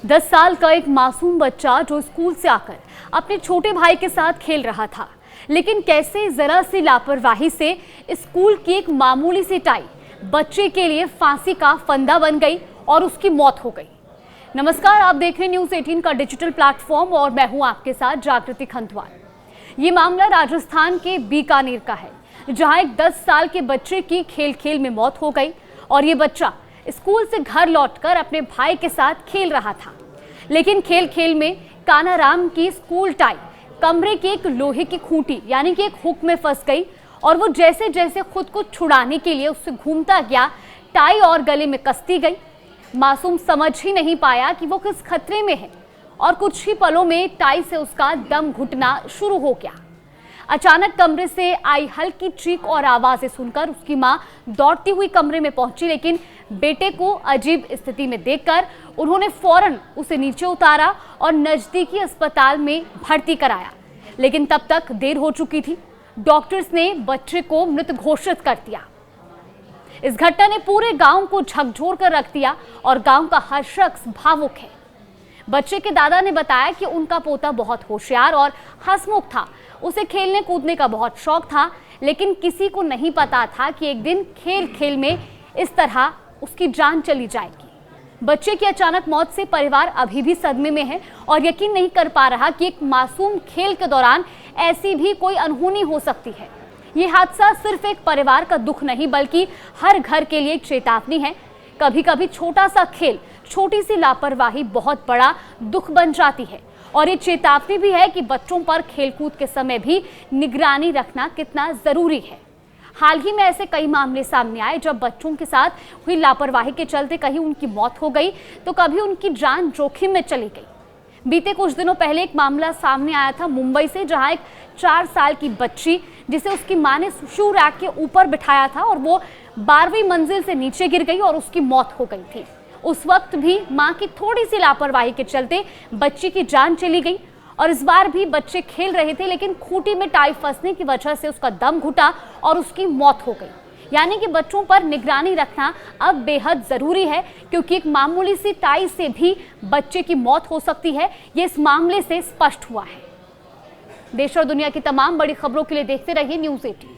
10 साल का एक मासूम बच्चा जो स्कूल से आकर अपने छोटे भाई के साथ खेल रहा था, लेकिन कैसे जरा सी लापरवाही से स्कूल की एक मामूली सी टाई बच्चे के लिए फांसी का फंदा बन गई और उसकी मौत हो गई। नमस्कार, आप देख रहे हैं न्यूज़ 18 का डिजिटल प्लेटफॉर्म और मैं हूं आपके साथ जागृति खंतवाल। ये मामला राजस्थान के बीकानेर का है, जहां एक 10 साल के बच्चे की खेल खेल में मौत हो गई और ये बच्चा स्कूल से घर लौटकर अपने भाई के साथ खेल रहा था, लेकिन खेल खेल में कानाराम की स्कूल टाई कमरे की एक लोहे की खूंटी यानी कि एक हुक में फंस गई और वो जैसे जैसे खुद को छुड़ाने के लिए उससे घूमता गया, टाई और गले में कसती गई। मासूम समझ ही नहीं पाया कि वो किस खतरे में है और कुछ ही पलों में टाई से उसका दम घुटना शुरू हो गया। अचानक कमरे से आई हल्की चीख और आवाजें सुनकर उसकी मां दौड़ती हुई कमरे में पहुंची, लेकिन बेटे को अजीब स्थिति में देखकर उन्होंने फौरन उसे नीचे उतारा और नजदीकी अस्पताल में भर्ती कराया, लेकिन तब तक देर हो चुकी थी। डॉक्टर्स ने बच्चे को मृत घोषित कर दिया। इस घटना ने पूरे गांव को झकझोर कर रख दिया और गांव का हर शख्स भावुक है। बच्चे के दादा ने बताया कि उनका पोता बहुत होशियार और हंसमुख था, उसे खेलने कूदने का बहुत शौक था, लेकिन किसी को नहीं पता था कि एक दिन खेल खेल में इस तरह उसकी जान चली जाएगी। बच्चे की अचानक मौत से परिवार अभी भी सदमे में है और यकीन नहीं कर पा रहा कि एक मासूम खेल के दौरान ऐसी भी कोई अनहोनी हो सकती है। ये हादसा सिर्फ एक परिवार का दुख नहीं बल्कि हर घर के लिए एक चेतावनी है। कभी कभी छोटा सा खेल, छोटी सी लापरवाही बहुत बड़ा दुख बन जाती है और ये चेतावनी भी है कि बच्चों पर खेलकूद के समय भी निगरानी रखना कितना जरूरी है। हाल ही में ऐसे कई मामले सामने आए जब बच्चों के साथ हुई लापरवाही के चलते कहीं उनकी मौत हो गई तो कभी उनकी जान जोखिम में चली गई। बीते कुछ दिनों पहले एक मामला सामने आया था मुंबई से, जहां एक 4 साल की बच्ची जिसे उसकी मां ने शू रैक के ऊपर बिठाया था और वो 12वीं मंजिल से नीचे गिर गई और उसकी मौत हो गई थी। उस वक्त भी मां की थोड़ी सी लापरवाही के चलते बच्ची की जान चली गई और इस बार भी बच्चे खेल रहे थे, लेकिन खूंटी में टाई फंसने की वजह से उसका दम घुटा और उसकी मौत हो गई। यानी कि बच्चों पर निगरानी रखना अब बेहद जरूरी है, क्योंकि एक मामूली सी टाई से भी बच्चे की मौत हो सकती है। ये इस मामले से स्पष्ट हुआ है। देश और दुनिया की तमाम बड़ी खबरों के लिए देखते रहिए न्यूज़ 18।